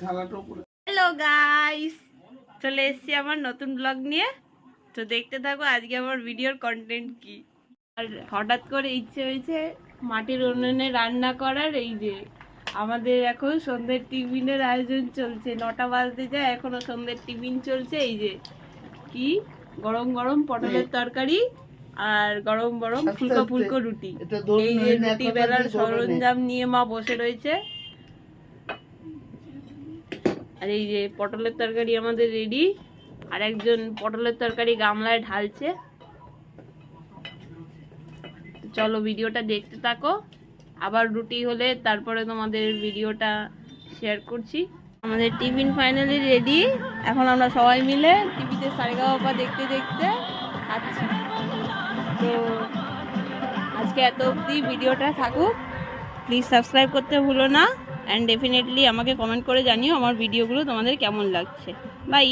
Hello guys, চলে এসেছি আমার নতুন ব্লগ নিয়ে। তো দেখতে থাকো আজকে আমার ভিডিওর কন্টেন্ট কি। আর হঠাৎ করে ইচ্ছে হয়েছে মাটির উনুনে রান্না করার। এই যে আমাদের এখন সন্ধ্যের টিফিনের আয়োজন চলছে, 9টা বাজতে যায়, এখনো সন্ধ্যের টিফিন চলছে। এই যে কি গরম গরম পটলের তরকারি আর গরম গরম ফুলকো ফুলকো রুটি। এই যে রুটি বেলার সরঞ্জাম নিয়ে মা বসে রয়েছে। আর এই যে পটলের তরকারি আমাদের রেডি, আর একজন পটলের তরকারি গামলায় ঢালছে। চলো ভিডিওটা দেখতে থাকো, আবার রুটি হলে তারপরে তোমাদের ভিডিওটা শেয়ার করছি। আমাদের টিফিন ফাইনালি রেডি, এখন আমরা সবাই মিলে টিভিতে সারেগামাপা দেখতে দেখতে খাচ্ছি। তো আজকে এত অবধি ভিডিওটা থাকুক, প্লিজ সাবস্ক্রাইব করতে ভুলো না, অ্যান্ড ডেফিনেটলি আমাকে কমেন্ট করে জানিও আমার ভিডিওগুলো তোমাদের কেমন লাগছে। বাই।